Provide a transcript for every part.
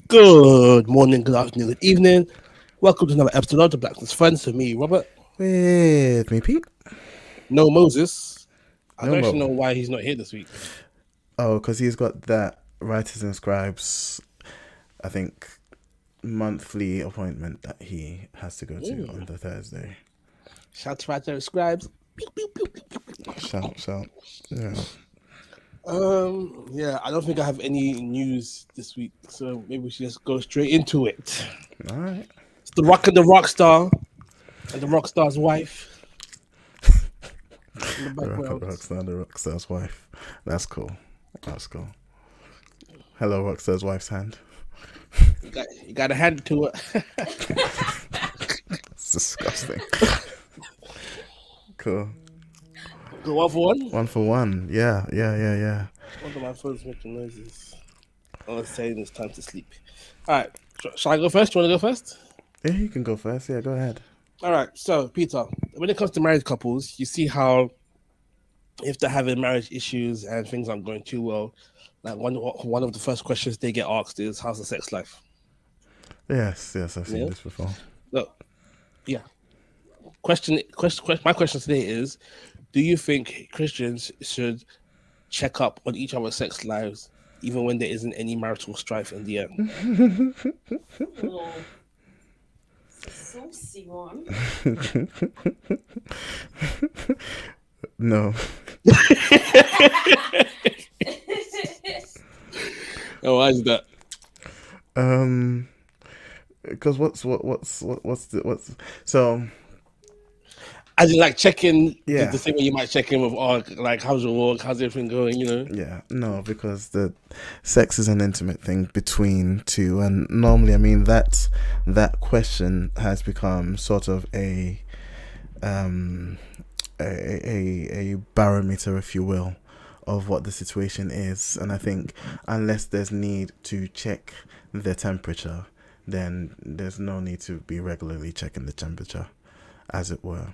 Good morning, good afternoon, good evening. Welcome to another episode of the Blackness Friends. To me, Robert. With me, Pete. No Moses. I No don't actually Mo. know why he's not here this week. Oh, because he's got that writers and scribes, I think, monthly appointment that he has to go to Mm. on the Thursday. Shout out to scribes. Shout, shout. Yeah. Yeah, I don't think I have any news this week, so maybe we should just go straight into it. All right. It's the Rock and the Rockstar and the Rockstar's wife in the background. The Rockstar's wife. That's cool. That's cool. Hello, Rockstar's wife's hand. You got to hand it to her. It's disgusting. Cool. Go 1 for 1. 1 for 1. Yeah. One of my phones making noises. I was saying it's time to sleep. All right, shall I go first? Do you want to go first? Yeah, you can go first. Yeah, go ahead. All right. So, Peter, when it comes to married couples, you see how if they're having marriage issues and things aren't going too well, like one of the first questions they get asked is, "How's the sex life?" Yes, I've seen Yeah. this before. Look, yeah. Question. My question today is: do you think Christians should check up on each other's sex lives, even when there isn't any marital strife in the end? Oh, saucy one. No. Oh, why is that? Because what's so As in, like checking Yeah. the same way you might check in with, like how's your work, how's everything going, you know? yeah, no, because the sex is an intimate thing between two, and normally, I mean, that question has become sort of a barometer, if you will, of what the situation is. And I think unless there's need to check the temperature, then there's no need to be regularly checking the temperature, as it were.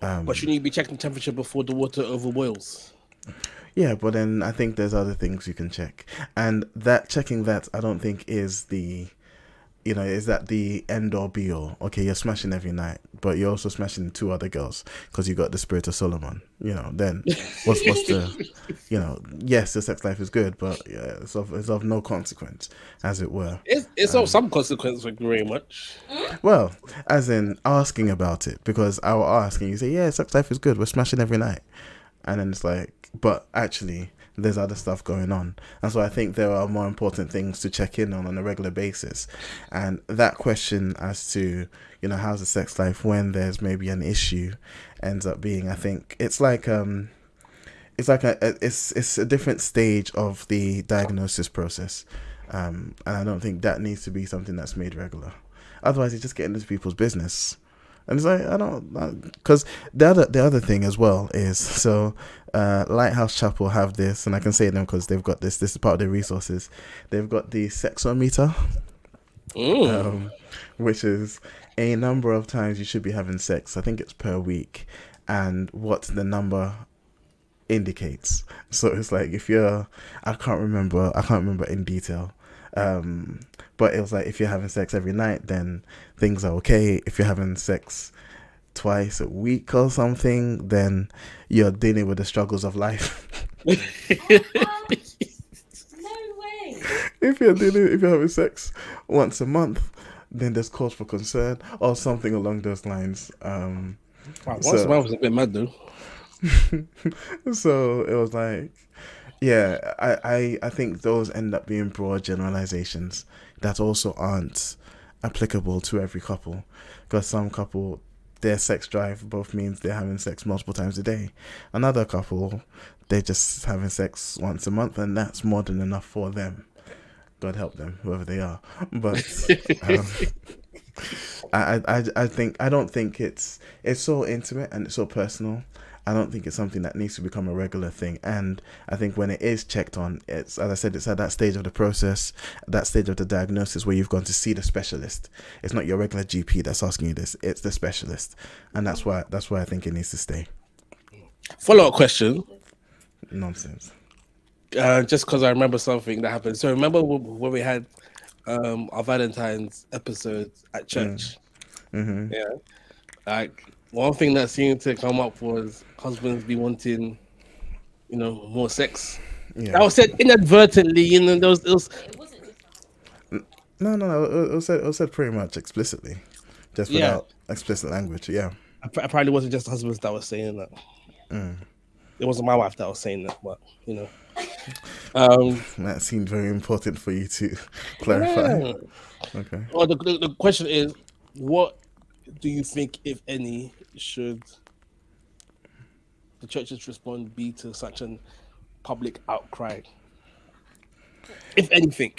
But shouldn't you be checking temperature before the water overboils? Yeah, but then I think there's other things you can check, and that checking that I don't think is is that the end or be all. Okay, you're smashing every night, but you're also smashing 2 other girls because you got the spirit of Solomon. Then what's the yes, the sex life is good, but yeah, it's of no consequence, as it were. It's of some consequence, very much. Well, as in asking about it, because I will ask and you say, yeah, sex life is good, we're smashing every night. And then it's like, but actually, there's other stuff going on. And so I think there are more important things to check in on a regular basis. And that question as to, how's the sex life when there's maybe an issue ends up being, I think, it's like it's a different stage of the diagnosis process. And I don't think that needs to be something that's made regular. Otherwise, you just get into people's business. And it's like, because the other thing as well is, so Lighthouse Chapel have this, and I can say them because they've got this is part of their resources. They've got the sexometer, which is a number of times you should be having sex. I think it's per week, and what the number indicates. So it's like if you're, I can't remember in detail. But it was like if you're having sex every night, then things are okay. If you're having sex twice a week or something, then you're dealing with the struggles of life. No way. If you're having sex once a month, then there's cause for concern or something along those lines. Wow, once a month was a bit mad though. So it was like, yeah, I think those end up being broad generalizations that also aren't applicable to every couple, because some couple, their sex drive both means they're having sex multiple times a day. Another couple, they're just having sex once a month, and that's more than enough for them. God help them, whoever they are. But I don't think it's so intimate and it's so personal. I don't think it's something that needs to become a regular thing. And I think when it is checked on, it's, as I said, it's at that stage of the process, that stage of the diagnosis where you've gone to see the specialist. It's not your regular GP that's asking you this, it's the specialist. And that's why I think it needs to stay. Follow-up question. Nonsense. Just because I remember something that happened. So remember when we had our Valentine's episode at church. Mm-hmm. Yeah, like one thing that seemed to come up was husbands be wanting, more sex. That Yeah. was said inadvertently, there was It wasn't just us. No. It was said pretty much explicitly, just yeah. without explicit language. Yeah. Apparently, it wasn't just husbands that was saying that. It wasn't my wife that was saying that, but um, That seemed very important for you to clarify. yeah. Okay. Well, the question is, what do you think, if any, should the church's response be to such an public outcry? If anything,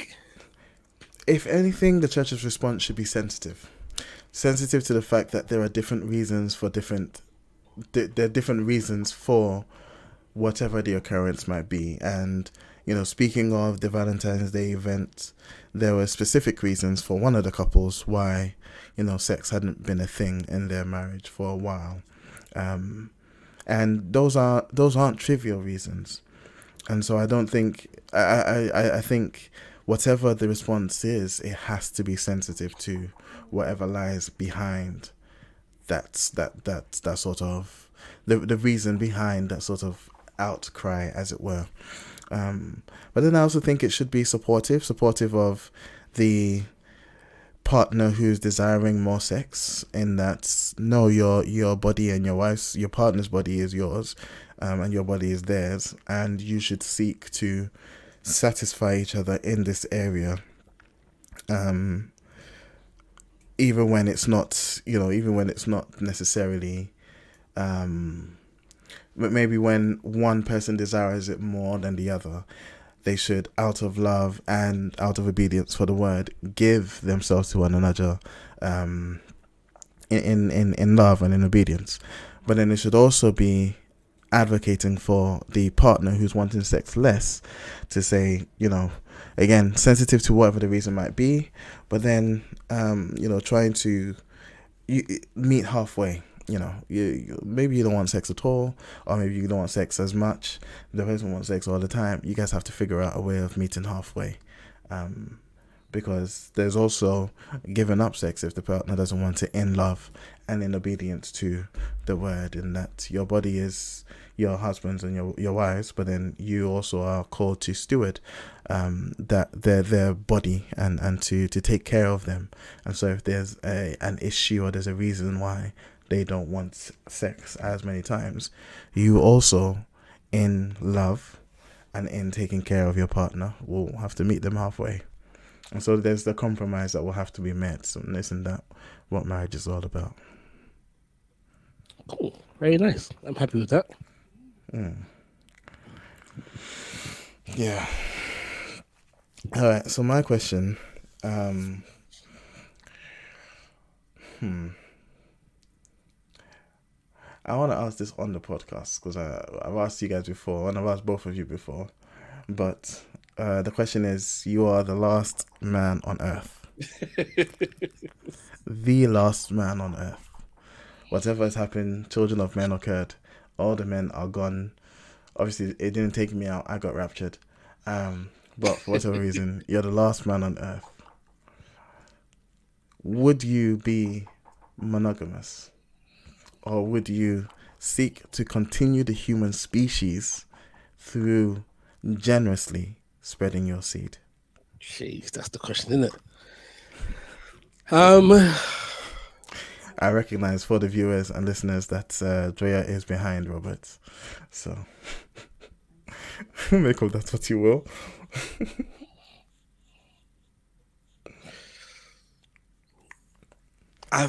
If anything, the church's response should be sensitive. Sensitive to the fact that there are different reasons for there are different reasons for whatever the occurrence might be. And, speaking of the Valentine's Day event, there were specific reasons for one of the couples why, sex hadn't been a thing in their marriage for a while. And those aren't trivial reasons. And so I don't think I think whatever the response is, it has to be sensitive to whatever lies behind that sort of the reason behind that sort of outcry, as it were. But then I also think it should be supportive of the partner who's desiring more sex, in that no, your body and your partner's body is yours, and your body is theirs, and you should seek to satisfy each other in this area, even when it's not necessarily, but maybe when one person desires it more than the other, they should, out of love and out of obedience for the word, give themselves to one another, in love and in obedience. But then it should also be advocating for the partner who's wanting sex less to say, again, sensitive to whatever the reason might be, but then, trying to meet halfway. Maybe you don't want sex at all, or maybe you don't want sex as much. The person wants sex all the time. You guys have to figure out a way of meeting halfway, because there's also giving up sex if the partner doesn't want it in love and in obedience to the word, in that your body is your husband's and your wife's, but then you also are called to steward that their body and to take care of them. And so if there's an issue, or there's a reason why they don't want sex as many times, you also, in love and in taking care of your partner, will have to meet them halfway. And so there's the compromise that will have to be met. So isn't that what marriage is all about? cool, very nice. I'm happy with that. Yeah. All right. So my question, I want to ask this on the podcast because I've asked you guys before, and I've asked both of you before. But the question is, you are the last man on earth. The last man on earth. Whatever has happened, children of men occurred. All the men are gone. Obviously, it didn't take me out. I got raptured. But for whatever reason, you're the last man on earth. Would you be monogamous? Or would you seek to continue the human species through generously spreading your seed? Jeez, that's the question, isn't it? I recognize for the viewers and listeners that Drea is behind Robert. So make of that what you will. I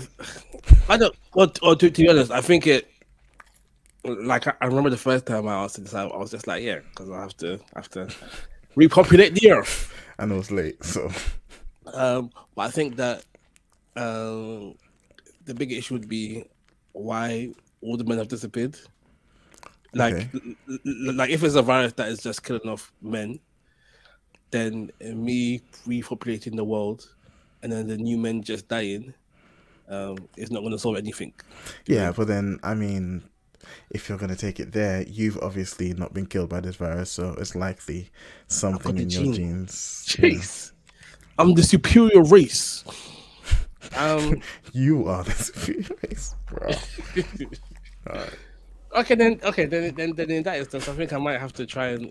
don't. Well, to be honest, I think it. Like I remember the first time I asked this, I was just like, yeah, because I have to repopulate the earth. And it was late, so But I think that the big issue would be why all the men have disappeared. Like, Okay. like if it's a virus that is just killing off men, then me repopulating the world, and then the new men just dying, is not going to solve anything. Yeah, but then I mean, if you're gonna take it there, you've obviously not been killed by this virus, so it's likely I've got something the in your gene. genes. Jeez. I'm the superior race. Um. You are the superior race, bro. Alright. Okay, then in that instance, I think I might have to try and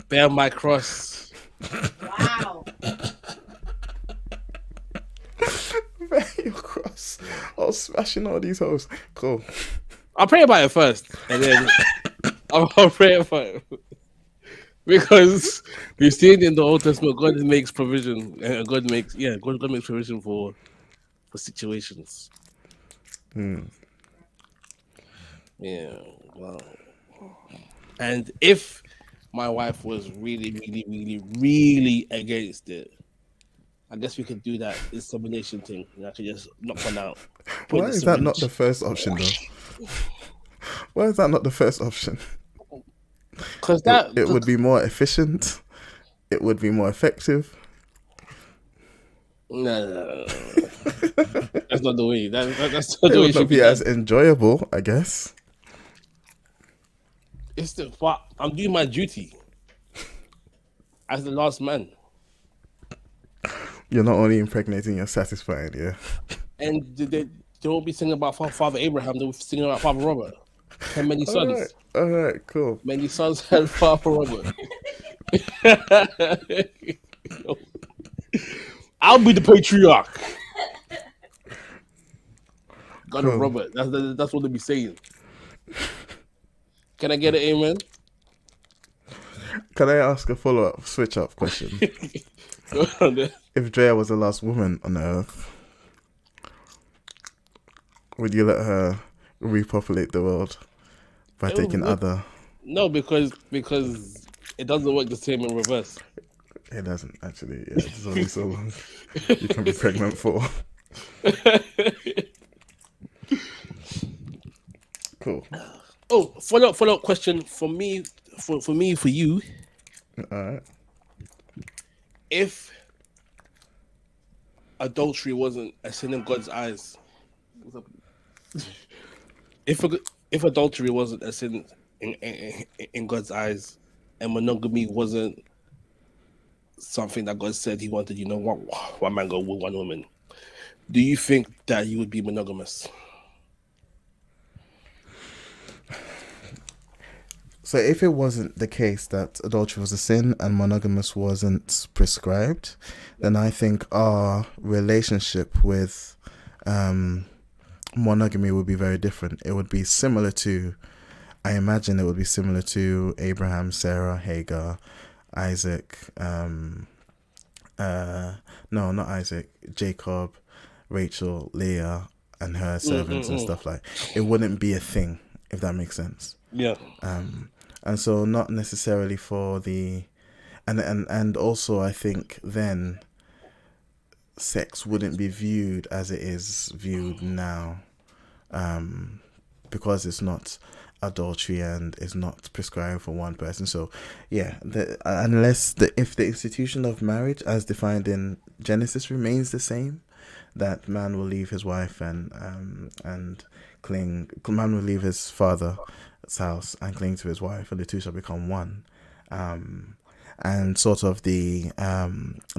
bear my cross. Wow. Bear your cross. I was smashing all these hoes. Cool. I'll pray about it first, and then I'll pray about it. Because we've seen in the Old Testament, God makes provision, and God makes provision for situations. Yeah, well, and if my wife was really, really, really, really against it, I guess we could do that insemination thing. I could just knock one out, put Why the is that not the syringe. first option, though? Why is that not the first option? Because It would be more efficient. It would be more effective. no. That's not the way. That's not It the way it would should not be be done. as enjoyable, I guess. It's the but I'm doing my duty as the last man. You're not only impregnating, you're satisfying, yeah. And they won't be singing about Father Abraham, they were singing about Father Robert. Had many sons. All right, cool. Many sons had Father Robert. I'll be the patriarch. God of Cool. Robert. That's what they be saying. Can I get an amen? Can I ask a follow-up, switch-up question? Go on then. If Drea was the last woman on Earth, would you let her repopulate the world by It taking would- other? No, because it doesn't work the same in reverse. It doesn't actually. Yeah, it's only so long you can be pregnant for. Cool. Oh, follow up question for me, for you. All right. If adultery wasn't a sin in God's eyes, if adultery wasn't a sin in God's eyes, and monogamy wasn't something that God said He wanted, one man go with one woman, do you think that you would be monogamous? So if it wasn't the case that adultery was a sin and monogamous wasn't prescribed, then I think our relationship with monogamy would be very different. It would be similar to, I imagine it would be similar to Abraham, Sarah, Hagar, Isaac, no, not Isaac, Jacob, Rachel, Leah, and her servants and stuff like. It wouldn't be a thing, if that makes sense. Yeah. And so not necessarily for the, and also I think then sex wouldn't be viewed as it is viewed now, because it's not adultery and is not prescribed for one person. So yeah, if the institution of marriage as defined in Genesis remains the same, that man will leave his wife and man will leave his father's house and cling to his wife, and the two shall become one. And sort of the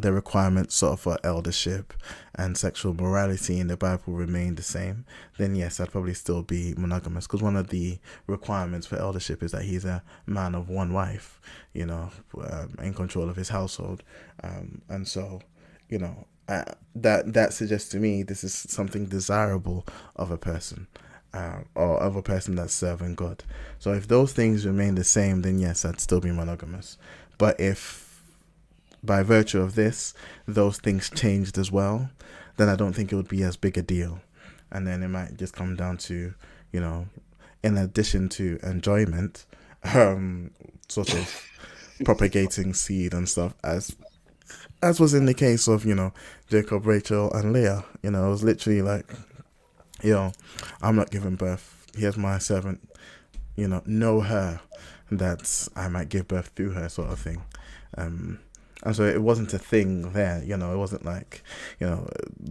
requirements sort of for eldership and sexual morality in the Bible remain the same, then yes, I'd probably still be monogamous, because one of the requirements for eldership is that he's a man of one wife, in control of his household, and so that suggests to me this is something desirable of a person. Or of a person that's serving God. So if those things remain the same, then yes, I'd still be monogamous. But if by virtue of this, those things changed as well, then I don't think it would be as big a deal. And then it might just come down to, in addition to enjoyment, sort of propagating seed and stuff, as was in the case of, Jacob, Rachel, and Leah. It was literally like, I'm not giving birth. Here's my servant. Know her, that I might give birth through her, sort of thing. And so it wasn't a thing there. It wasn't like,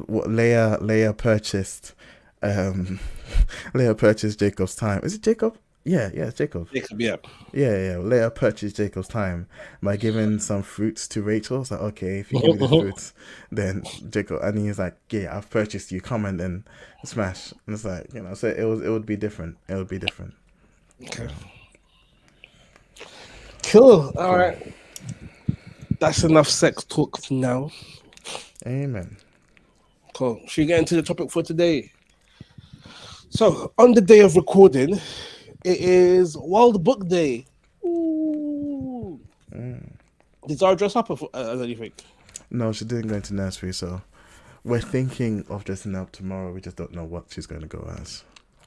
what Leah purchased. Leah purchased Jacob's time. Is it Jacob? Yeah, Jacob. Jacob, yeah. Yeah. Later purchased Jacob's time by giving some fruits to Rachel. It's like, okay, if you give me the fruits, then Jacob, and he's like, yeah, I've purchased you. Come and then smash. And it's like, so it would be different. It would be different. Okay. Cool. All Cool. right. That's enough sex talk for now. Amen. Cool. Should we get into the topic for today? So, on the day of recording, it is World Book Day. Ooh. Did Zara dress up as anything? No, she didn't go into nursery, so we're thinking of dressing up tomorrow. We just don't know what she's going to go as.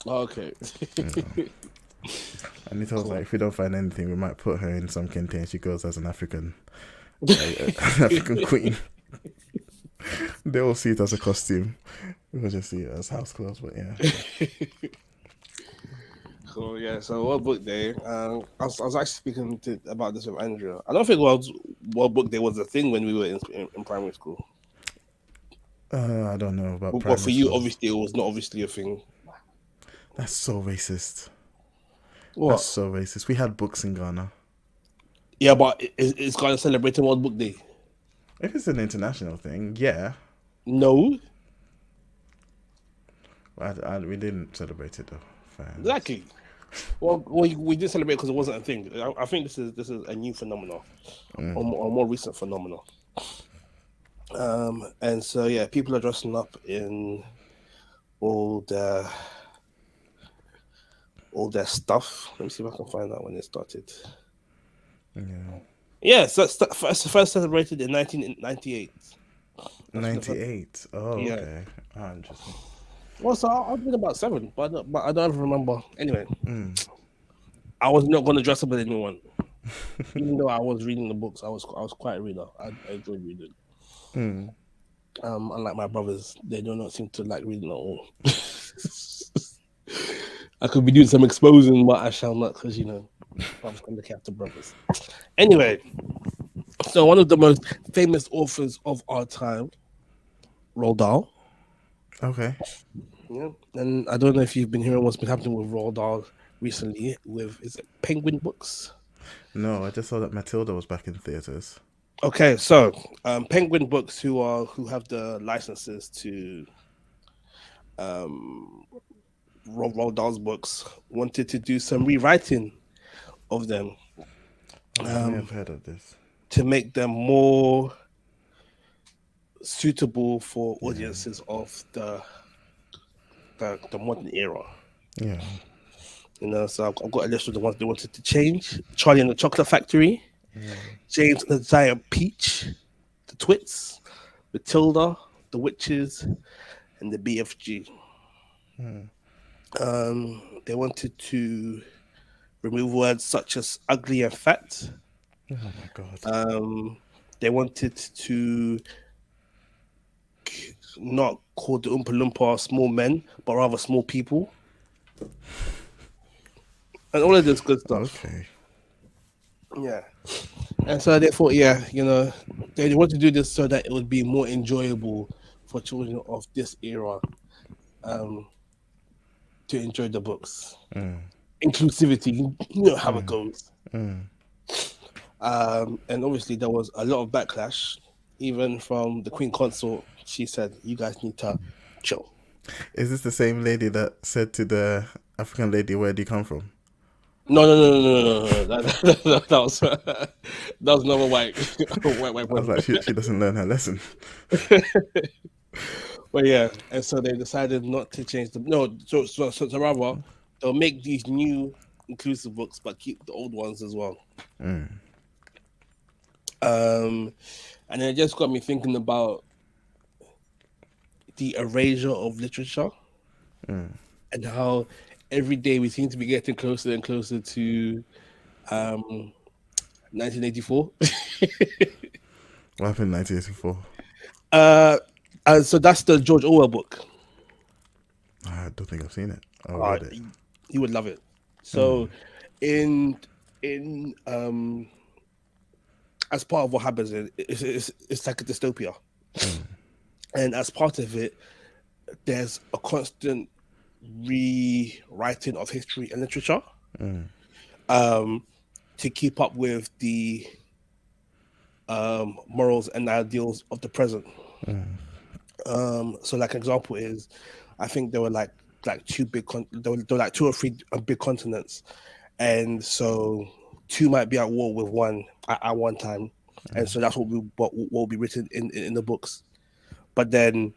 Oh, okay. And he told us, like, if we don't find anything, we might put her in some kente and she goes as an African, African queen. They all see it as a costume. We'll just see it as house clothes, but yeah. Cool, yeah. So World Book Day. I was actually speaking about this with Andrea. I don't think World Book Day was a thing when we were in primary school. I don't know about But primary for you, school. obviously, it was not obviously a thing. That's so racist. What? That's so racist. We had books in Ghana. Yeah, but it's kind of celebrating World Book Day. If it's an international thing, yeah. No, We didn't celebrate it though. Fans. exactly. Well, we did celebrate because it wasn't a thing. I think this is a new phenomenon, or more recent phenomenon. And so yeah, people are dressing up in all their stuff. Let me see if I can find out when it started. Yeah. Yeah, so it's first celebrated in 1998. 98. Oh, Yeah. okay. Ah, interesting. Well, so I've been about 7, but I don't ever remember. Anyway, I was not going to dress up as anyone, even though I was reading the books. I was quite a reader. I enjoyed reading. Unlike my brothers, they do not seem to like reading at all. I could be doing some exposing, but I shall not, because brothers can look after brothers. Anyway, so one of the most famous authors of our time, Roald Dahl. Okay. Yeah, and I don't know if you've been hearing what's been happening with Roald Dahl recently with is it Penguin Books? No, I just saw that Matilda was back in theaters. Okay, so Penguin Books, who have the licenses to Roald Dahl's books, wanted to do some rewriting of them I may have heard of this. to make them more suitable for audiences of the modern era. Yeah. So I've got a list of the ones they wanted to change: Charlie and the Chocolate Factory, James and the Giant Peach, the Twits, Matilda, the Witches, and the BFG. They wanted to remove words such as ugly and fat. Oh my god. They wanted to not call the Oompa Loompa small men, but rather small people. And all of this good stuff. Okay. Yeah. And so they thought, they want to do this so that it would be more enjoyable for children of this era to enjoy the books. Inclusivity, you know how it goes. And obviously there was a lot of backlash, even from the Queen Consort. She said, you guys need to chill. Is this the same lady that said to the African lady, "Where do you come from"? No. That was another white I was like, she doesn't learn her lesson. But yeah, and so they decided not to change the so rather they'll make these new inclusive books, but keep the old ones as well. And it just got me thinking about the erasure of literature and how every day we seem to be getting closer and closer to 1984. What happened in 1984? And so that's the George Orwell book. I don't think I've seen it. I read it. You would love it. So in as part of what happens, it's like a dystopia. And as part of it, there's a constant rewriting of history and literature. to keep up with the morals and ideals of the present. So like an example is, I think there were like there were like two or three big continents, and so two might be at war with one at one time, and so that's what will be written in the books. But then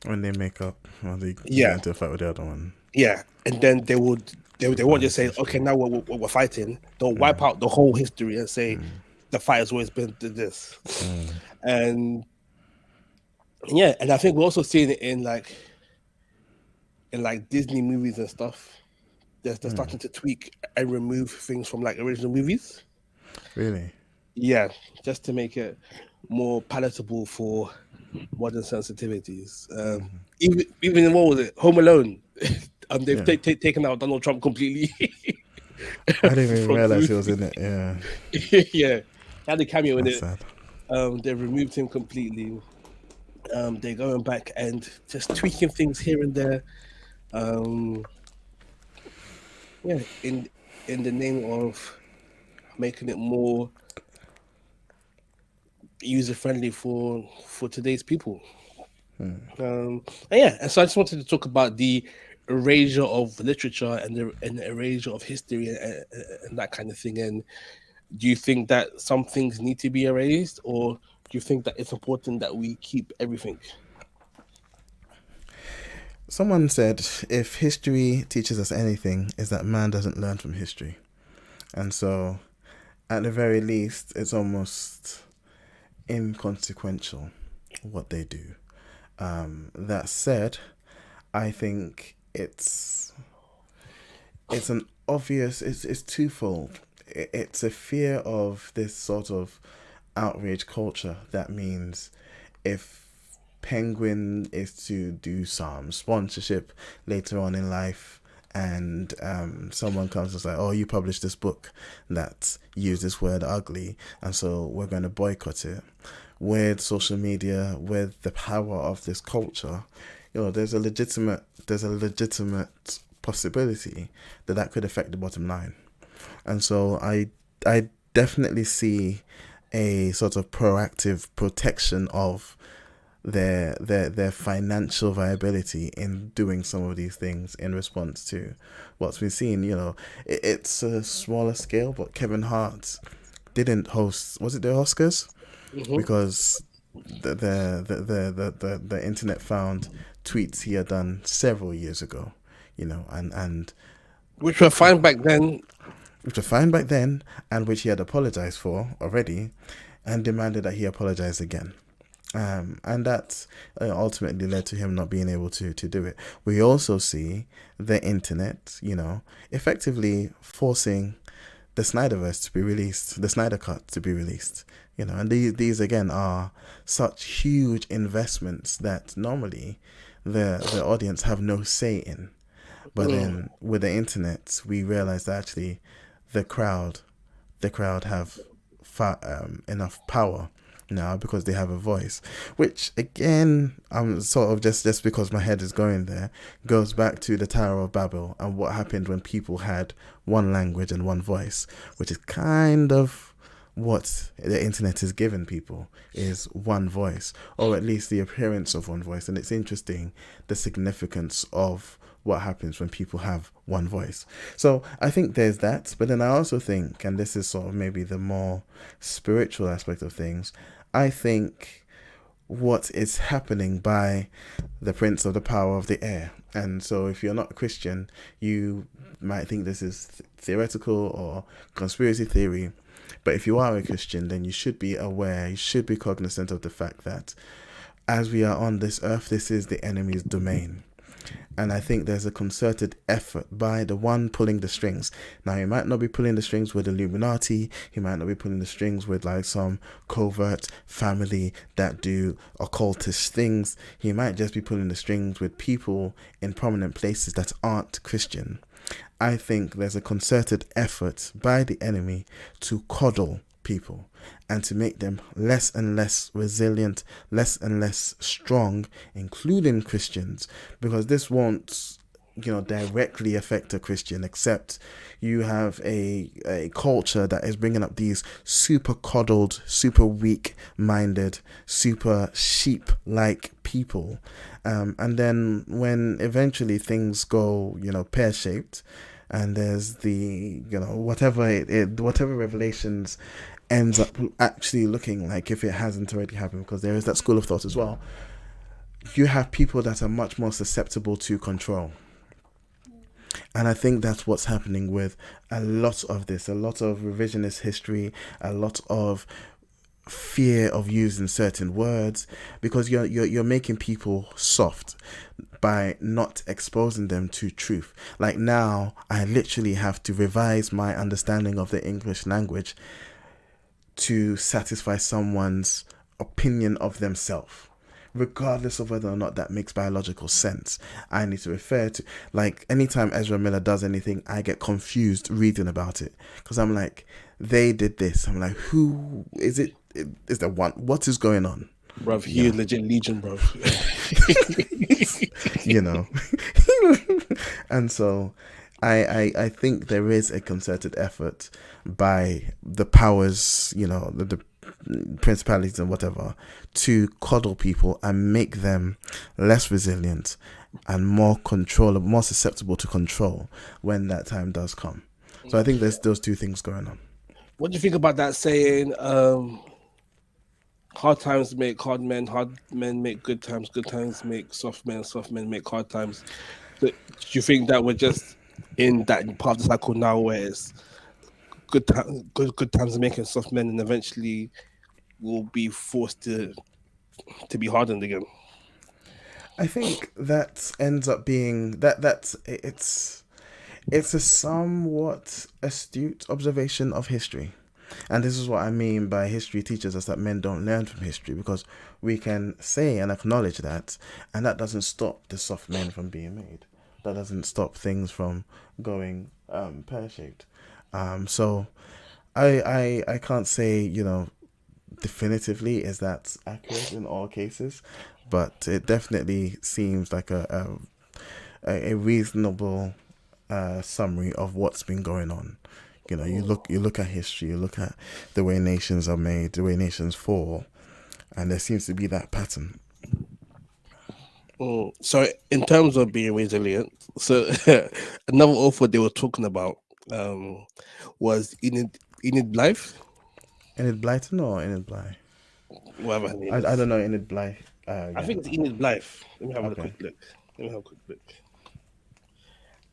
When they make up, or they get yeah, into a fight with the other one. yeah, and then they won't just Revise say, okay, history. now we're fighting. They'll wipe out the whole history and say the fight has always been this, and yeah, and I think we're also seeing it in like Disney movies and stuff. They're starting to tweak and remove things from like original movies. Really? Yeah, just to make it more palatable for modern sensitivities. Even in what was it, Home Alone? They've Yeah. taken out Donald Trump completely I didn't even from the realize he was movie. in it. Yeah. Yeah, he had a cameo in That's it. sad. They've removed him completely. They're going back and just tweaking things here and there. Um, yeah, in the name of making it more user friendly for today's people. And yeah, and so I just wanted to talk about the erasure of literature and the erasure of history and that kind of thing. And do you think that some things need to be erased, or do you think that it's important that we keep everything? Someone said if history teaches us anything, is that man doesn't learn from history. And so, at the very least, it's almost inconsequential what they do. That said, I think it's an obvious, it's twofold. It's a fear of this sort of outrage culture that means if Penguin is to do some sponsorship later on in life, and someone comes and says, "Oh, you published this book that used this word ugly, and so we're going to boycott it." With social media, with the power of this culture, there's a legitimate possibility that that could affect the bottom line. And so I definitely see a sort of proactive protection of their financial viability in doing some of these things in response to what's been seen. It's a smaller scale, but Kevin Hart didn't host, was it the Oscars? Hmm. Because the internet found tweets he had done several years ago, and Which were fine back then. which were fine back then, and which he had apologized for already, and demanded that he apologize again. And that ultimately led to him not being able to do it. We also see the internet, effectively forcing the Snyderverse to be released, the Snyder Cut to be released. And these again are such huge investments that normally the audience have no say in. But Mm. then with the internet, we realize that actually the crowd, the crowd have enough power now because they have a voice. Which again, I'm sort of just because my head is going there, goes back to the Tower of Babel and what happened when people had one language and one voice, which is kind of what the internet has given people, is one voice, or at least the appearance of one voice. And it's interesting the significance of what happens when people have one voice. So I think there's that, but then I also think, and this is sort of maybe the more spiritual aspect of things, I think what is happening by the prince of the power of the air. And so if you're not a Christian, you might think this is theoretical or conspiracy theory. But if you are a Christian, then you should be aware, you should be cognizant of the fact that as we are on this earth, this is the enemy's domain. And I think there's a concerted effort by the one pulling the strings. Now, he might not be pulling the strings with Illuminati. He might not be pulling the strings with like some covert family that do occultist things. He might just be pulling the strings with people in prominent places that aren't Christian. I think there's a concerted effort by the enemy to coddle people and to make them less and less resilient, less and less strong, including Christians, because this won't directly affect a Christian, except you have a culture that is bringing up these super coddled, super weak minded, super sheep like people, and then when eventually things go pear shaped, and there's the whatever revelations ends up actually looking like, if it hasn't already happened, because there is that school of thought as well, you have people that are much more susceptible to control. And I think that's what's happening with a lot of this, a lot of revisionist history, a lot of fear of using certain words, because you're making people soft by not exposing them to truth. Like now, I literally have to revise my understanding of the English language to satisfy someone's opinion of themselves, regardless of whether or not that makes biological sense. I need to refer to, like, anytime Ezra Miller does anything, I get confused reading about it, because I'm like, they did this. I'm like, who is it? Is there one? What is going on? Bruv, he is legit Legion, bruv. And so I think there is a concerted effort by the powers, the principalities and whatever, to coddle people and make them less resilient and more susceptible to control when that time does come. So I think there's those two things going on. What do you think about that saying? Hard times make hard men make good times make soft men make hard times. Do you think that we're just in that part of the cycle now, where it's good times making soft men, and eventually we'll be forced to be hardened again? I think that ends up being it's a somewhat astute observation of history. And this is what I mean by history teaches us that men don't learn from history, because we can say and acknowledge that, and that doesn't stop the soft men from being made. That doesn't stop things from going pear-shaped. So I can't say, definitively is that accurate in all cases, but it definitely seems like a reasonable summary of what's been going on. You look at history, you look at the way nations are made, the way nations fall, and there seems to be that pattern. So in terms of being resilient, so another author they were talking about was Enid Blythe. Enid Blyton or Enid Bly? Whatever her name I is. don't know Enid Bly. I think it's Enid Blythe. Let me have a quick look.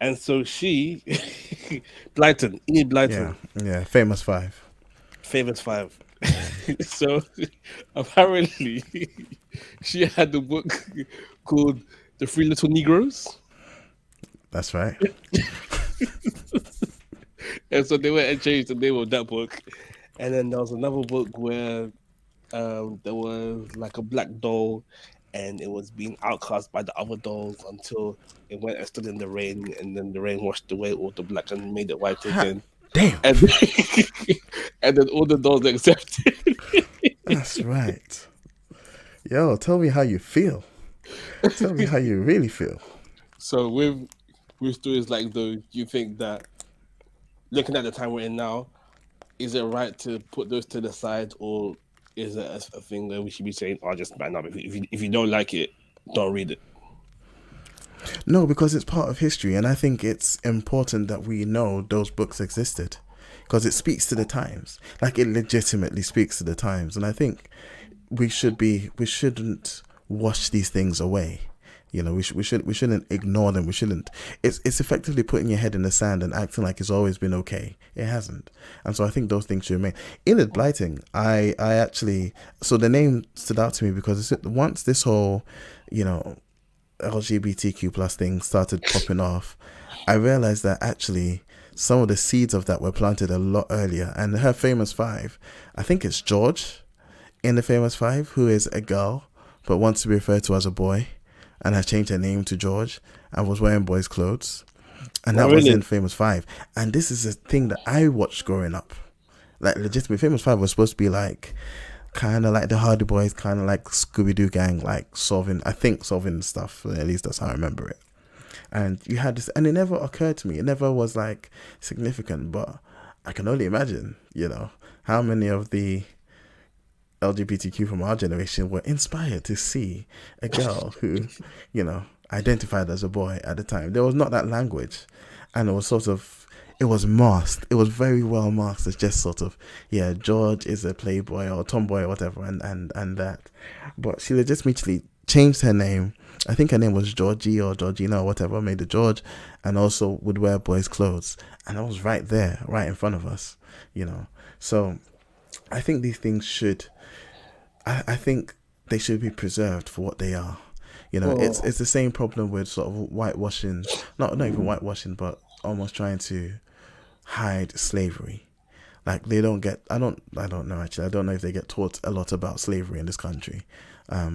And so she, Enid Blyton. Yeah, famous five. Famous five. So apparently she had the book called The Three Little Negroes. That's right. And so they went and changed the name of that book. And then there was another book where there was like a black doll, and it was being outcast by the other dolls until it went and stood in the rain, and then the rain washed away all the black and made it white again. Damn. And, and then all the dolls accepted. That's right. Yo, tell me how you feel. Tell me how you really feel. So with stories like those, you think that, looking at the time we're in now, is it right to put those to the side, or is it a thing that we should be saying, "Oh, just man up. If you don't like it, don't read it"? No, because it's part of history, and I think it's important that we know those books existed, because it speaks to the times. Like, it legitimately speaks to the times, and I think we shouldn't wash these things away. We shouldn't ignore them. We shouldn't. It's effectively putting your head in the sand and acting like it's always been okay. It hasn't, and so I think those things should remain. Enid Blyton, I actually, so the name stood out to me because once this whole, LGBTQ plus thing started popping off, I realized that actually some of the seeds of that were planted a lot earlier. And her famous five, I think it's George in the famous five, who is a girl but wants to be referred to as a boy, and has changed her name to George and was wearing boys' clothes. And that was in Famous Five. And this is a thing that I watched growing up. Like, legitimately, Famous Five was supposed to be like, kind of like the Hardy Boys, kind of like Scooby-Doo gang, like solving stuff. At least that's how I remember it. And you had this, and it never occurred to me. It never was like significant, but I can only imagine, how many of the LGBTQ from our generation were inspired to see a girl who, identified as a boy at the time. There was not that language, and it was sort of, it was masked. It was very well masked. It's just sort of, yeah, George is a playboy or tomboy or whatever, and that. But she legitimately changed her name. I think her name was Georgie or Georgina or whatever, made it George, and also would wear boys' clothes. And it was right there, right in front of us, So I think these things I think they should be preserved for what they are. It's the same problem with sort of whitewashing, not even whitewashing, but almost trying to hide slavery. Like they don't get, I don't know actually. I don't know if they get taught a lot about slavery in this country. I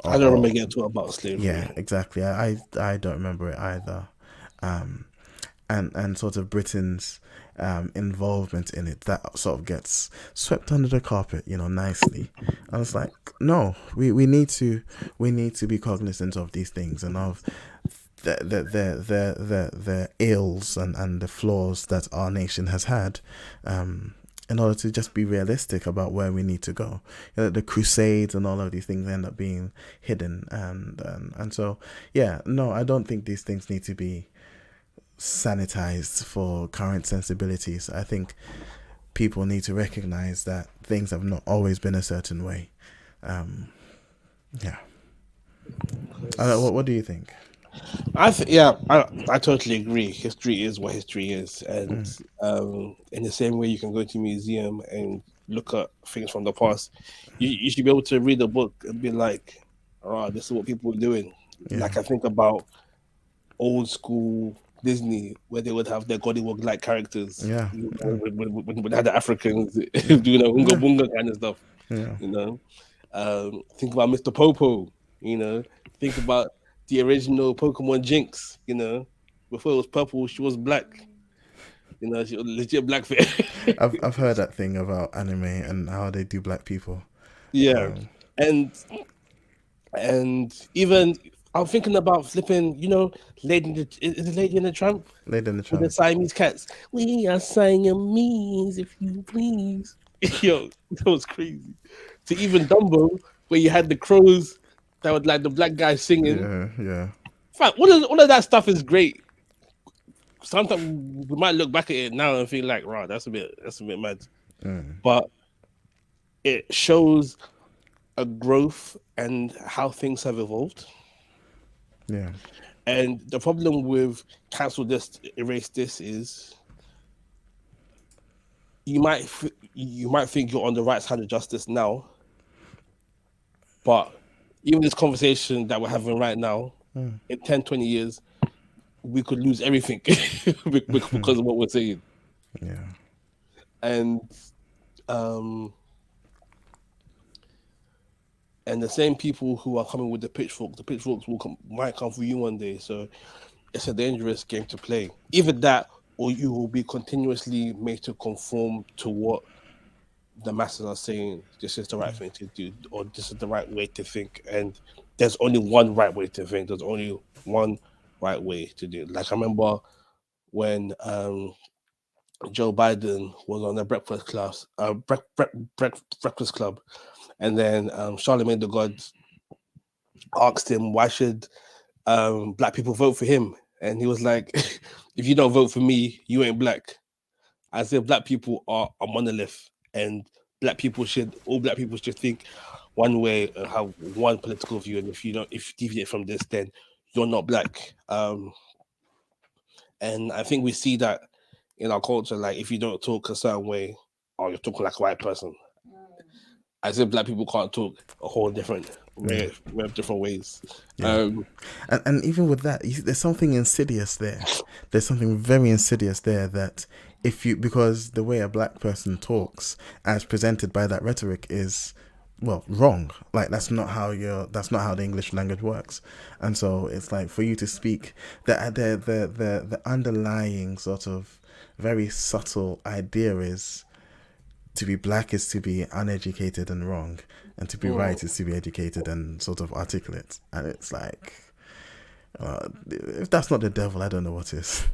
don't remember getting taught about slavery. Yeah, exactly. I don't remember it either. And sort of Britain's involvement in it, that sort of gets swept under the carpet, nicely. I was like, no, we need to be cognizant of these things and of the ills and the flaws that our nation has had, in order to just be realistic about where we need to go. The Crusades and all of these things end up being hidden, and so no, I don't think these things need to be sanitized for current sensibilities. I think people need to recognize that things have not always been a certain way. What do you think? I totally agree. History is what history is, and in the same way you can go to a museum and look at things from the past, you should be able to read a book and be like, "Oh, this is what people were doing." Like I think about old school Disney, where they would have their Gollywog like characters, when they had the Africans doing a Unga Bunga kind of stuff, think about Mr. Popo, think about the original Pokemon Jinx, before it was purple, she was black, she was legit black fit. I've heard that thing about anime and how they do black people. Yeah, and even I'm thinking about flipping, is it Lady in the Tramp? Lady in the With Tramp. the Siamese cats. We are Siamese, if you please. Yo, that was crazy. To even Dumbo, where you had the crows that would like the black guy singing. Yeah. Fact, all of that stuff is great. Sometimes we might look back at it now and feel like, right, that's a bit mad. But it shows a growth and how things have evolved. Yeah. And the problem with cancel this, erase this is you might think you're on the right side of justice now, but even this conversation that we're having right now, in 10, 20 years, we could lose everything because of what we're saying. Yeah. And the same people who are coming with the pitchforks might come for you one day. So it's a dangerous game to play. Either that, or you will be continuously made to conform to what the masses are saying. This is the right thing to do, or this is the right way to think. And there's only one right way to think. There's only one right way to do it. Like I remember when Joe Biden was on the Breakfast Club, and then Charlemagne the God asked him, "Why should black people vote for him?" And he was like, "If you don't vote for me, you ain't black." I said, black people are a monolith, and all black people should think one way and have one political view. And if you deviate from this, then you're not black. And I think we see that in our culture. Like, if you don't talk a certain way, you're talking like a white person. I said black people can't talk a whole different way, different ways. And even with that, there's something insidious there. There's something very insidious there that because the way a black person talks as presented by that rhetoric is, well, wrong. Like that's not how the English language works. And so it's like, for you to speak, the underlying sort of very subtle idea is, to be black is to be uneducated and wrong, and to be right is to be educated and sort of articulate. And it's like, If that's not the devil, I don't know what is.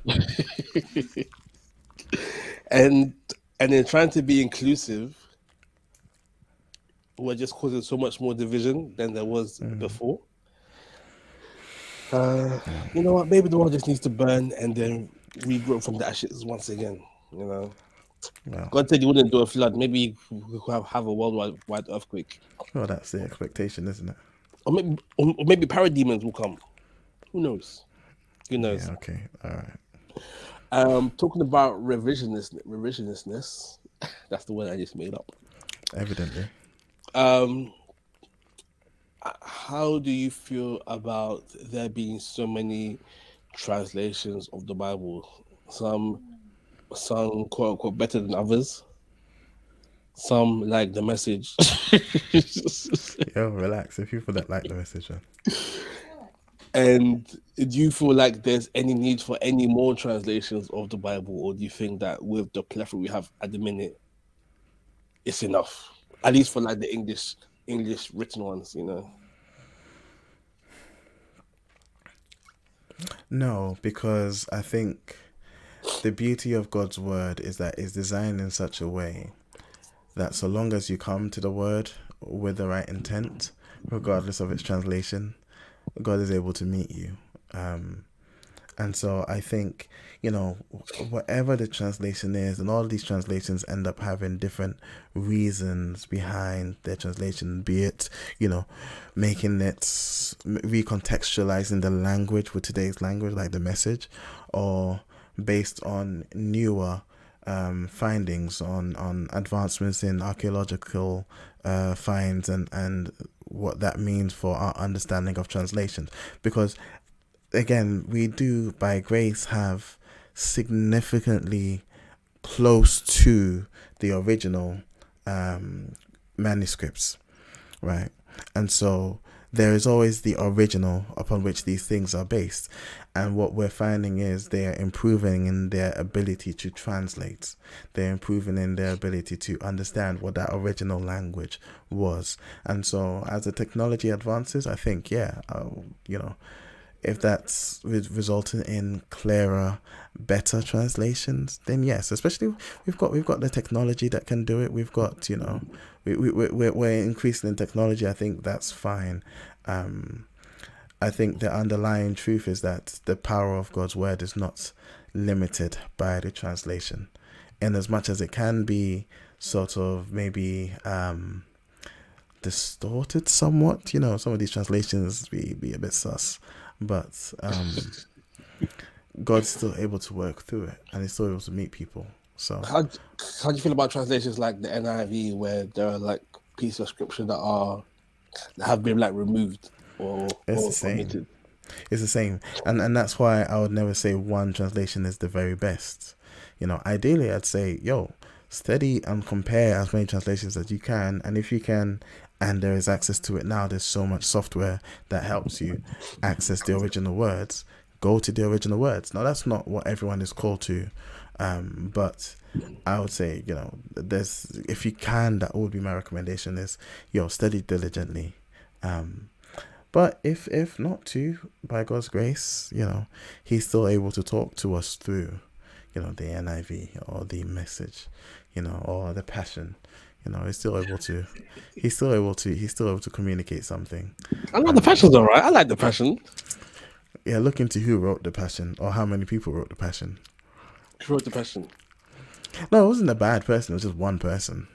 and and in trying to be inclusive, we're just causing so much more division than there was before. You know what? Maybe the world just needs to burn and then regrow from the ashes once again. You know, Well, God said He wouldn't do a flood. Maybe we could have a worldwide earthquake, well, that's the expectation, isn't it? or maybe parademons will come. Who knows? Who knows? Yeah. Okay. All right. Talking about revisionistness. That's the word I just made up. Evidently. Um, how do you feel about there being so many translations of the Bible? Some some quote unquote better than others. Some like the message. Yo, relax. If people that like the message, man. And do you feel like there's any need for any more translations of the Bible, or do you think that with the plethora we have at the minute, it's enough? At least for like the English written ones, you know. No, because I think the beauty of God's word is that it's designed in such a way that so long as you come to the word with the right intent, regardless of its translation, God is able to meet you. And so I think, whatever the translation is, and all of these translations end up having different reasons behind their translation, be it, making it, recontextualizing the language with today's language, like the message, or based on newer findings on advancements in archaeological finds and what that means for our understanding of translations. Because again, we do by grace have significantly close to the original manuscripts, right? And so there is always the original upon which these things are based. And what we're finding is they are improving in their ability to translate. They're improving in their ability to understand what that original language was. And so as the technology advances, I think, if that's resulting in clearer, better translations, then yes. Especially we've got the technology that can do it. We've got we're increasing in technology. I think that's fine. I think the underlying truth is that the power of God's word is not limited by the translation, in as much as it can be sort of maybe distorted somewhat. Some of these translations be a bit sus. But God's still able to work through it, and He's still able to meet people. So how do you feel about translations like the NIV, where there are like pieces of scripture that have been like removed it's or the same. omitted? It's the same, and that's why I would never say one translation is the very best. Ideally, I'd say, study and compare as many translations as you can, and if you can, and there is access to it now, there's so much software that helps you access the original words. Go to the original words. Now, that's not what everyone is called to, but I would say, there's, if you can, that would be my recommendation is, study diligently. But if not to, by God's grace, He's still able to talk to us through, the NIV or the message, or the passion. He's still able to communicate something. I know the passion's all right. I like the passion. Yeah, look into who wrote the passion or how many people wrote the passion. Who wrote the passion? No, it wasn't a bad person. It was just one person.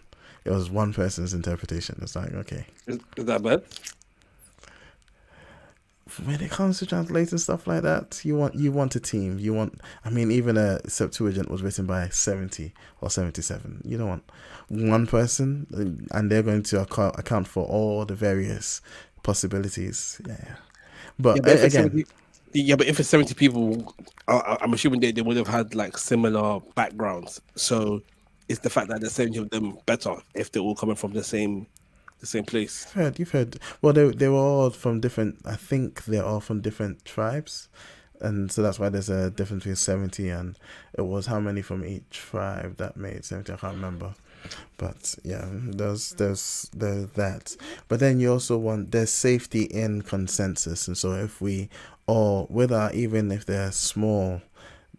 It was one person's interpretation. It's like, okay. Is that bad? When it comes to translating stuff like that, you want a team. Even a Septuagint was written by 70 or 77. You don't want one person and they're going to account for all the various possibilities. Yeah. But again, but if it's 70 people, I'm assuming they would have had like similar backgrounds. So it's the fact that there's 70 of them better if they're all coming from the same place. You've heard. Well, they were all from different. I think they're all from different tribes, and so that's why there's a difference between 70 and it was how many from each tribe that made 70. I can't remember. But yeah, there's that. But then you also want there's safety in consensus, and so if we all, without even if there are small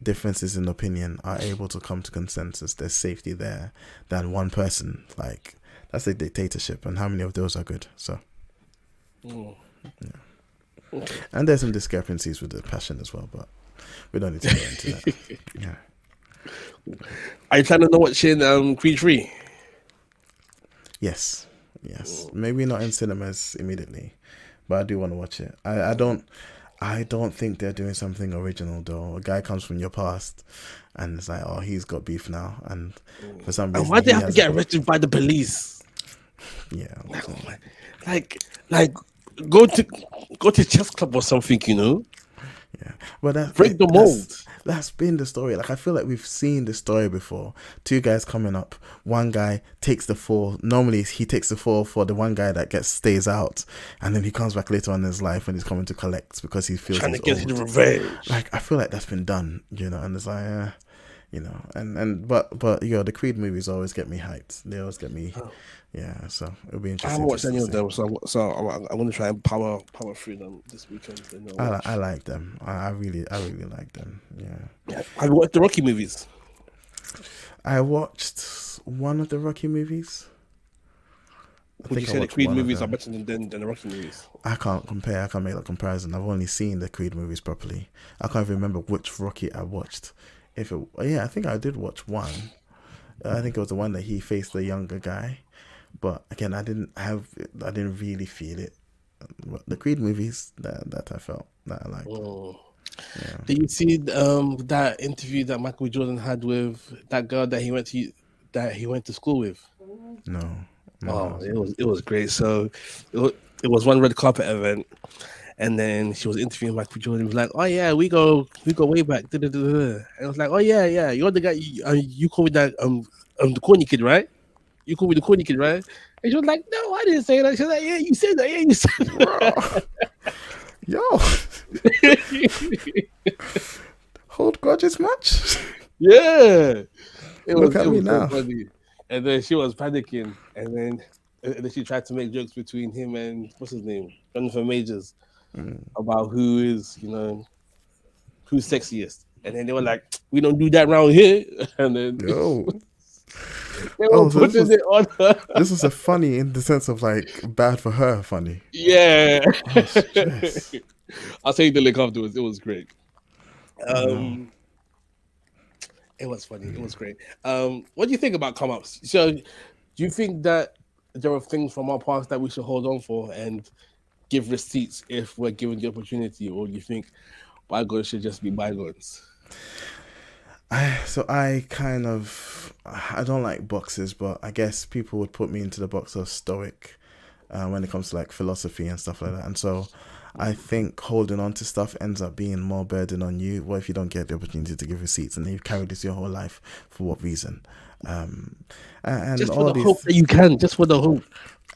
differences in opinion, are able to come to consensus, there's safety there than one person. Like that's a dictatorship, and how many of those are good? So, Mm. and there's some discrepancies with the passion as well, but we don't need to go into that. Yeah. Are you planning on watching Creed 3? Yes. Maybe not in cinemas immediately, but I do want to watch it. I don't think they're doing something original though. A guy comes from your past, and it's like, oh, he's got beef now, and for some And reason why they he have to has. get arrested by the police? Yeah. Like, oh my, like go to chess club or something, you know? Yeah, but Break the mold. that's been the story. Like I feel like we've seen the story before. Two guys coming up. One guy takes the fall. Normally he takes the fall for the one guy that stays out, and then he comes back later on in his life and he's coming to collect because he feels Trying he's to get old. his revenge. Like I feel like that's been done, and it's like, but the Creed movies always get me hyped. They always get me, yeah. So it'll be I interesting. haven't watched to any of see. them, so I'm gonna try and power through them this weekend. I like them. I really like them. Yeah. Have you watched the Rocky movies? I watched one of the Rocky movies. Would you say the Creed movies are better than the Rocky movies? I can't compare. I can't make that comparison. I've only seen the Creed movies properly. I can't even remember which Rocky I watched. I think I did watch one. I think it was the one that he faced the younger guy. But again, I didn't really feel it. But the Creed movies that I felt that I liked. Oh. Yeah. Did you see that interview that Michael Jordan had with that girl that he went to school with? No. Oh, it was great. So it was one red carpet event, and then she was interviewing Michael Jordan. He was like, "Oh yeah, we go way back." Da, da, da, da. And I was like, "Oh yeah, you're the guy. You call me that the corny kid, right? You call me the corny kid, right?" And she was like, "No, I didn't say that." She was like, "Yeah, you said that. Yeah, you said that." Yo, hold grudges much? Yeah, Look at me was now. so funny. And then she was panicking, and then she tried to make jokes between him and what's his name, Jonathan Majors, about who's sexiest. And then they were like, "We don't do that around here." And then Yo. they were So putting it on her. this was a funny in the sense of like bad for her funny. Yeah. Oh, stress. I'll tell you the link afterwards. It was great. No. It was funny. It was great. What do you think about come ups? So, do you think that there are things from our past that we should hold on for and give receipts if we're given the opportunity, or do you think bygones should just be bygones? I don't like boxes, but I guess people would put me into the box of stoic when it comes to like philosophy and stuff like that. And so I think holding on to stuff ends up being more burden on you. What if you don't get the opportunity to give receipts and you've carried this your whole life? For what reason? And Just all for the these, hope that you can, just for the hope.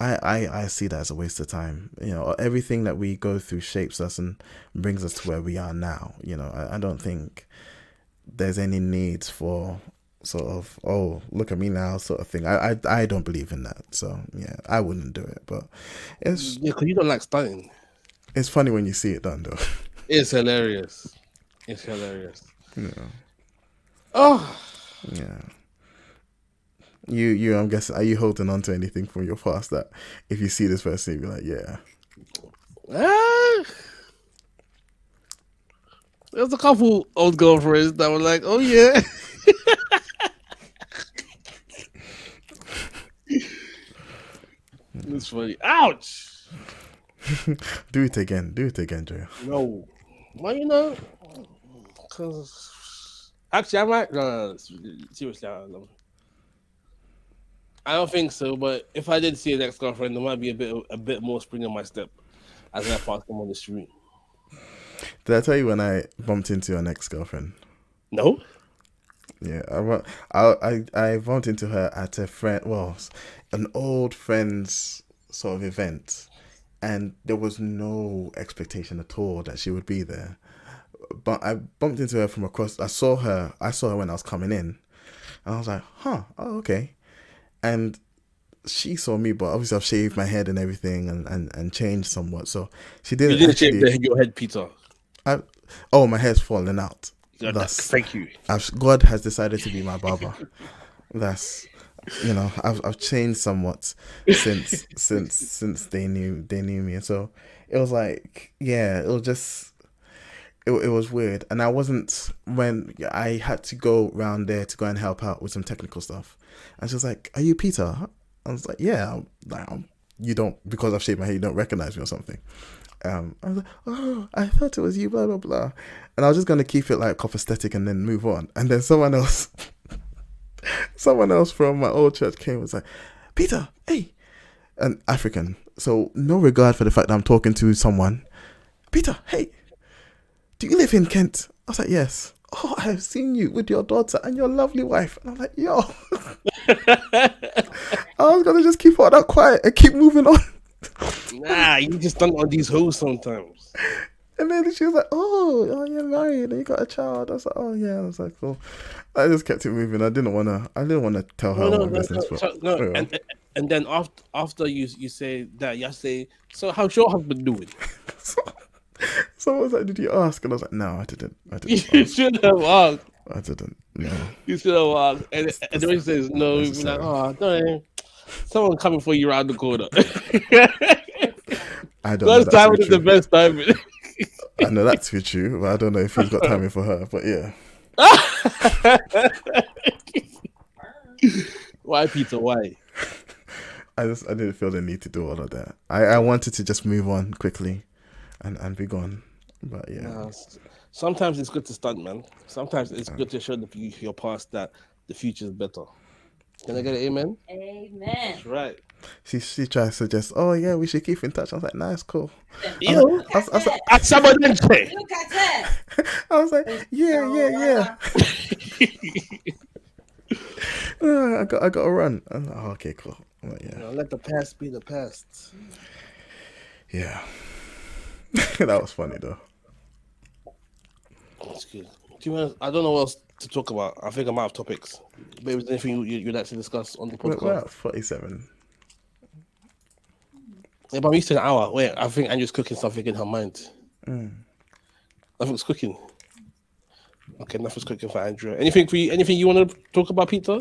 I see that as a waste of time. Everything that we go through shapes us and brings us to where we are now. I don't think there's any need for sort of, oh, look at me now sort of thing. I don't believe in that. So yeah, I wouldn't do it. But it's Yeah, because you don't like stunning. it's funny when you see it done though. It's hilarious. It's hilarious. Yeah. Oh, Yeah. You I'm guessing, are you holding on to anything from your past that if you see this person you'll be like, yeah. ah. There's a couple old girlfriends that were like, "Oh yeah." It's funny. Ouch. Do it again, Joe. No. Well, because actually, I might. No, seriously, I don't think so. But if I did see an ex-girlfriend, there might be a bit more spring in my step as I pass them on the street. Did I tell you when I bumped into an ex-girlfriend? No. Yeah, I bumped into her at an old friend's sort of event, and there was no expectation at all that she would be there. But I bumped into her from across. I saw her when I was coming in, and I was like, "Huh, oh okay." and she saw me, but obviously I've shaved my head and everything and changed somewhat. So she You didn't didn't shave actually. your head, Peter. I, oh, my hair's fallen out. Yeah, Thus, thank you. God has decided to be my barber. That's I've changed somewhat since they knew me. So it was like, yeah, it was just it was weird, and I wasn't when I had to go round there to go and help out with some technical stuff, and she was like, "Are you Peter?" I was like, "Yeah." You don't, because I've shaved my hair, you don't recognize me or something. I was like, "Oh, I thought it was you." Blah blah blah, and I was just gonna keep it like copacetic and then move on, and then someone else from my old church came and was like, "Peter, hey," an African, so no regard for the fact that I'm talking to someone. "Peter, hey, do you live in Kent?" I was like, "Yes." "Oh, I have seen you with your daughter and your lovely wife." And I'm like, "Yo," I was gonna just keep all that quiet and keep moving on. Nah, you just done on these hoes sometimes. And then she was like, "Oh, you're married and you got a child." I was like, "Oh yeah." I was like, "Cool." I just kept it moving. I didn't wanna tell her No, all no, my no, business, no, but no. yeah. And then after you say that, you say, so how's your husband doing? So, someone was like, "Did you ask?" And I was like, "No, I didn't. I You didn't ask. should have asked. I didn't. No, You should have asked. And the that's way he not says no, you'd be like, necessary. oh, don't. Someone coming for you around the corner. I don't know God's that to be timing is the true. best timing. I know that to be true, but I don't know if he's got timing for her. But yeah, Why, Peter? Why? I didn't feel the need to do all of that. I wanted to just move on quickly, and be gone. But yeah, No, sometimes it's good to stunt, man. Sometimes it's good to show your past that the future is better. Can I get an amen? Amen. That's right. she tried to suggest, "Oh yeah, we should keep in touch." I was like, "Nah, it's cool." I was like, You I was, I was like, at someone else say. Look at that. I was like, It's "Yeah, yeah, yeah." so, I got to run. I was like, "Oh, okay, cool." I'm like, yeah, Let the past be the past. yeah. That was funny though. That's good. Do you want? I don't know what else to talk about. I think I'm out of topics. Maybe there's anything you'd like to discuss on the We're podcast? at 47. Yeah, but I'm used to an hour. Wait, I think Angel's cooking something in her mind. Nothing's cooking. Okay, nothing's cooking for Andrea. Anything for you? Anything you want to talk about, Peter?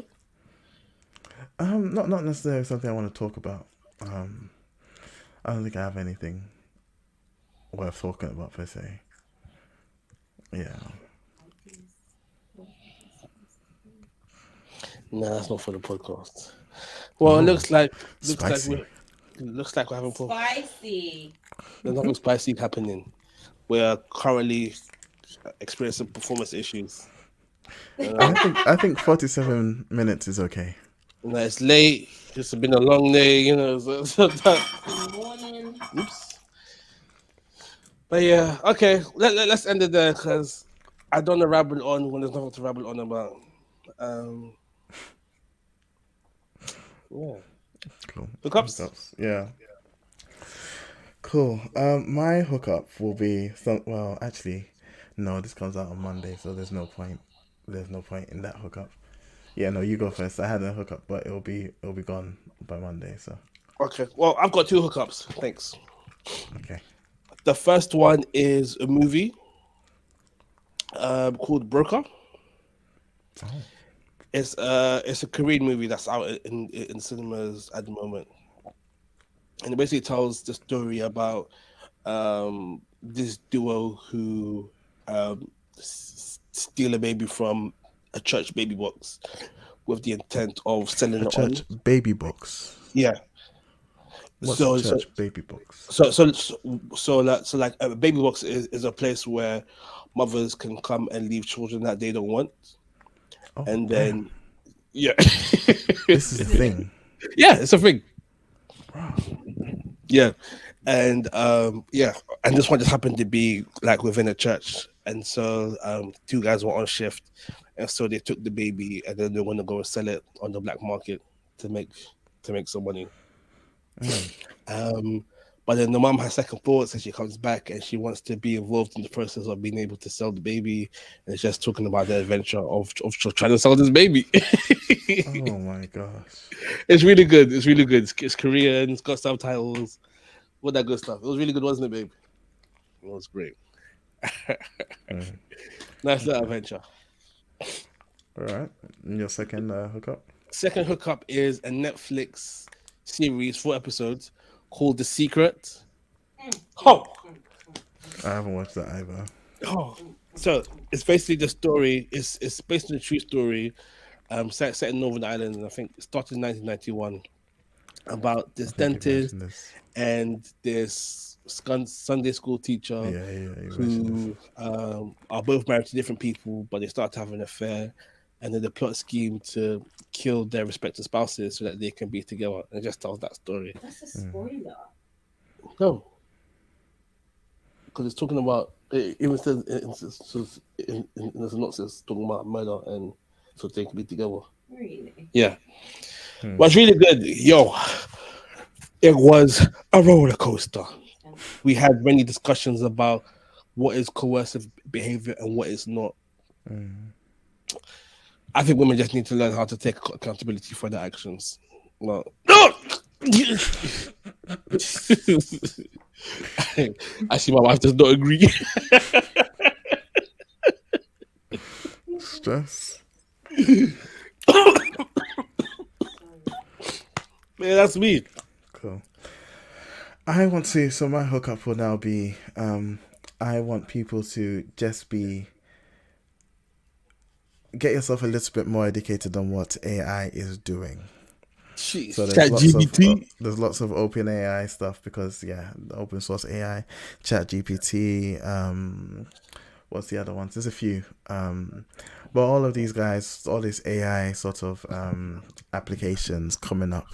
Not necessarily something I want to talk about. Um, I don't think I have anything worth talking about per se. Yeah. Nah, that's not for the podcast. Well, it Oh, looks like spicy. we're having spicy. there's nothing spicy happening. We're currently experiencing performance issues. I think 47 minutes is okay. It's late. It's been a long day, Morning. oops. But yeah, okay. Let's end it there because I don't want to rabble on when there's nothing to rabble on about. Um, yeah. Cool. Hookups. Hookups. Yeah. Cool. My hookup will be some. Well, actually, no. This comes out on Monday, so there's no point. There's no point in that hookup. Yeah, no, you go first. I had a hookup, but it'll be gone by Monday. So Okay. Well, I've got two hookups. Thanks. okay. The first one is a movie called Broker. Oh, It's a Korean movie that's out in cinemas at the moment, and it basically tells the story about this duo who steal a baby from a church baby box with the intent of selling a it on. church baby box. Yeah. What's a So so church baby box? like a baby box is a place where mothers can come and leave children that they don't want, Oh, and damn. then yeah, This is a thing. yeah, it's a thing. Wow. Yeah, and yeah, and this one just happened to be like within a church, and so two guys were on shift, and so they took the baby, and then they want to go and sell it on the black market to make some money. Mm. Um, But then the mom has second thoughts and she comes back and she wants to be involved in the process of being able to sell the baby. And it's just talking about the adventure of trying to sell this baby. Oh my gosh. It's really good. It's really good. It's Korean. It's got subtitles. All that good stuff. It was really good, wasn't it, babe? It was great. Mm. Nice little Okay. adventure. All right. And your second hookup? Second hookup is a Netflix series, 4 episodes, called The Secret. Oh, I haven't watched that either. oh. So it's basically the story. It's based on a true story. Set in Northern Ireland, and I think it started in 1991. About I this think you dentist mentioned this. and this Sunday school teacher Yeah, yeah, you mentioned this. who are both married to different people, but they start to have an affair, and then the plot scheme to kill their respective spouses so that they can be together. And it just tells that story. That's a Mm. spoiler. No, because it's talking about it even says in the synopsis talking about murder and so they can be together. Really? Yeah, Hmm. but it's really good. Yo, it was a roller coaster. We had many discussions about what is coercive behavior and what is not. Mm. I think women just need to learn how to take accountability for their actions. No. No! I see my wife does not agree. Stress. Man, that's me. Cool. I want to. So my hookup will now be. I want people to just be. Get yourself a little bit more educated on what AI is doing. Jeez. So ChatGPT. there's lots of open AI stuff because the open source AI, Chat GPT, what's the other ones? There's a few. But all of these guys, all these AI sort of applications coming up,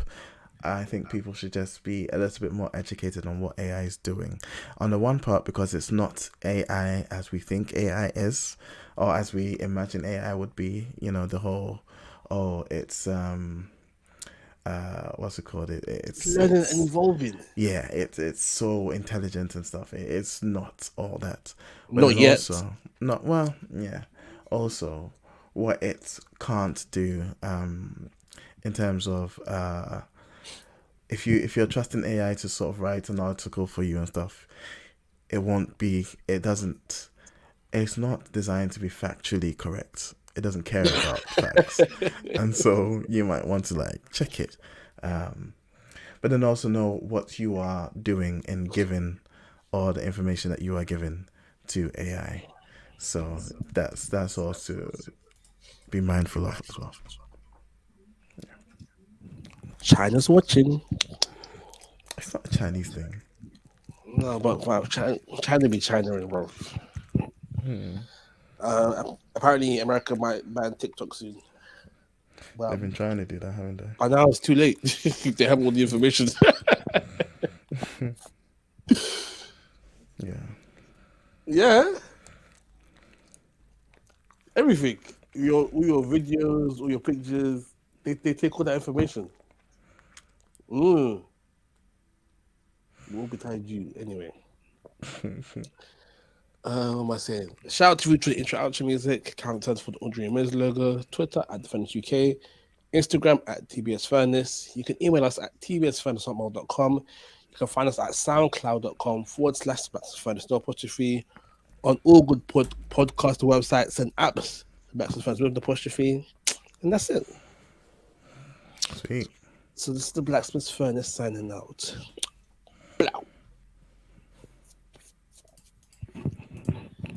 I think people should just be a little bit more educated on what AI is doing. On the one part, because it's not AI as we think AI is, or as we imagine AI would be. You know, the whole, it's what's it called? Learning and evolving. Yeah, it's so intelligent and stuff. It's not all that, but Not then yet. also not well. Yeah, also what it can't do in terms of if you're trusting AI to sort of write an article for you and stuff, it won't be. It doesn't. It's not designed to be factually correct. It doesn't care about facts, and so you might want to like check it. But then also know what you are doing in giving all the information that you are giving to AI. So that's all to be mindful of as well. China's watching. It's not a Chinese thing. No, but wow, China be China, bro. Apparently, America might ban TikTok soon. They've Well, been trying to do that, haven't they? by now it's too late. They have all the information. Yeah. Yeah, everything. All your videos, all your pictures, they take all that information. Mm. We'll be tied you anyway. What am I saying? Shout out to Rich for the intro outro music, counters for the Audrey and Miz logo, Twitter at Defenders UK, Instagram at TBS Furnace. You can email us at tbsfurnace@mail.com. You can find us at soundcloud.com/Backstreet Furnace, no apostrophe, on all good podcast websites and apps. Backstreet Furnace with the apostrophe. And that's it. Sweet. So this is the Blacksmith's Furnace signing out.